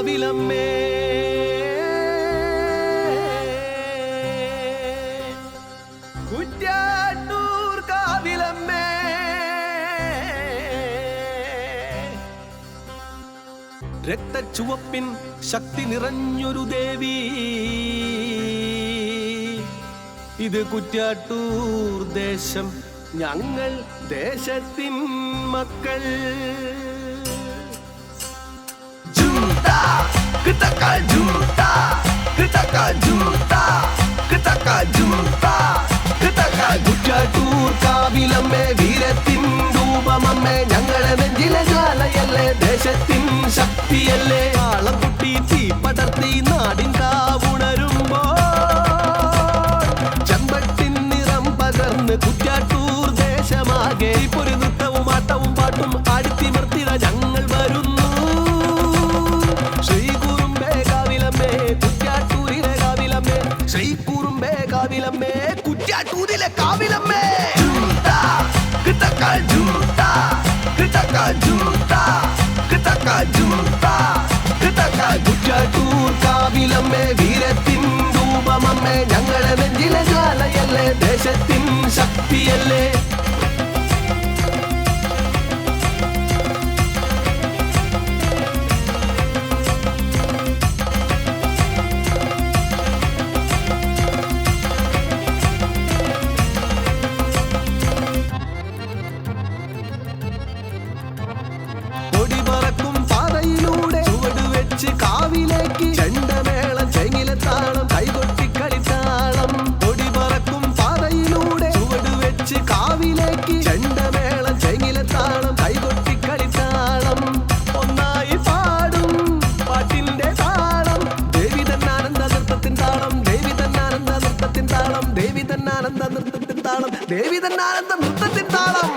കാവിലമ്മേ കുറ്റ്യാട്ടൂർ കാവിലമ്മേ രക്തച്ചുവപ്പിൻ ശക്തി നിറഞ്ഞൊരു ദേവി ഇത് കുറ്റ്യാട്ടൂർ ദേശം ഞങ്ങൾ ദേശത്തിൻ മക്കൾ കുറ്റ്യാട്ടൂർ കാവിലമ്മേ വീരത്തിൻ രൂപമമ്മേ ഞങ്ങളെ നെഞ്ചിലെ ജ്വാലയല്ലേ ദേശത്തിൻ ശക്തിയല്ലേ ആളക്കുട്ടി തീ പടർത്തി നാടിൻ കാവുണരുമ്പോ ചെമ്പട്ടിൻ നിറം പകർന്ന് കുറ്റ്യാട്ടൂർ ദേശമാകെ ഒരു നൃത്തവും ആട്ടവും പാട്ടും ആടിത്തിമർത്തിത ഞങ്ങൾ വരുന്നു ശ്രീകുറുമ്പേ കാവിലമ്മേ കുറ്റ്യാട്ടൂരിലെ കാവിലമ്മേ ശ്രീകുറുമ്പേ കാവിലമ്മേ കുറ്റ്യാട്ടൂരിലെ കാവിലമ്മേ കുറ്റ്യാട്ടൂർ കാവിലമ്മേ വീരത്തിൻ രൂപമമ്മേ ഞങ്ങളെ നെഞ്ചിലെ ജ്വാലയല്ലേ ദേശത്തിൻ ശക്തിയല്ലേ കാവിലേക്ക് ചെണ്ടമേളം ചെങ്ങിലത്താളം കൈകൊട്ടിക്കളിത്താളം പൊടി പറക്കും പാതയിലൂടെ ചുവട് വെച്ച് കാവിലേക്ക് ചെണ്ടമേളം ചെങ്ങിലത്താളം കൈകൊട്ടിക്കളിത്താളം ഒന്നായി പാടും പാട്ടിന്റെ താളം ദേവി തന്നാനന്ദ നൃത്തത്തിൻ താളം ദേവി തന്നാനന്ദ നൃത്തത്തിൻ താളം ദേവി തന്നാനന്ദ നൃത്തത്തിൻ താളം ദേവി തന്നാനന്ദ നൃത്തത്തിൻ താളം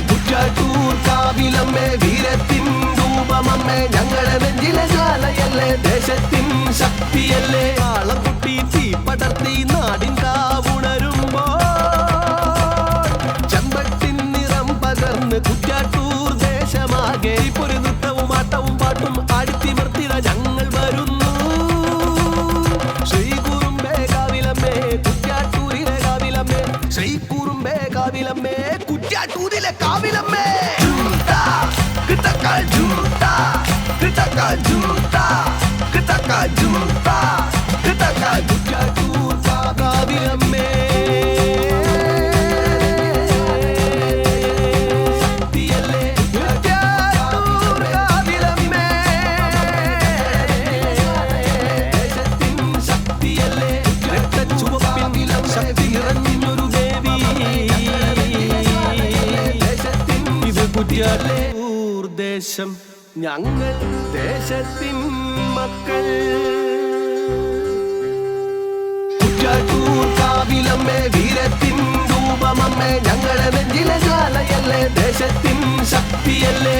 കുറ്റ്യാട്ടൂർ കാവിലമ്മേ വീരത്തിൻ രൂപമമ്മേ ഞങ്ങളെ നെഞ്ചിലെ ജ്വാലയല്ലേ ദേശത്തിൻ ശക്തിയല്ലേ ആളക്കുട്ടി തീ പടർത്തി നാടിൻ കാവുണരുമ്പോ ചെമ്പട്ടിൻ നിറം പകർന്ന് കുറ്റ്യാട്ടൂർ ദേശമാകെ ഒരു നൃത്തവും ആട്ടവും പാട്ടും ആടിത്തിമർത്തിത ഞങ്ങൾ വരുന്നു ശ്രീകുറുമ്പേ കാവിലമ്മേ കുറ്റ്യാട്ടൂരിലെ കാവിലമ്മേ ശ്രീകുറുമ്പേ കാവിലമ്മേ കുറ്റ്യാട്ടൂരിലെ കാവിലമ്മേ കുറ്റ്യാട്ടൂർ കാവിലമ്മേ കുറ്റ്യാട്ടൂർ ദേശം ഞങ്ങൾ ദേശത്തിൻ മക്കൾ കുറ്റ്യാട്ടൂർ കാവിലമ്മേ വീരത്തിൻ രൂപമമ്മേ ഞങ്ങളെ നെഞ്ചിലെ ജ്വാലയല്ലേ ദേശത്തിൻ ശക്തിയല്ലേ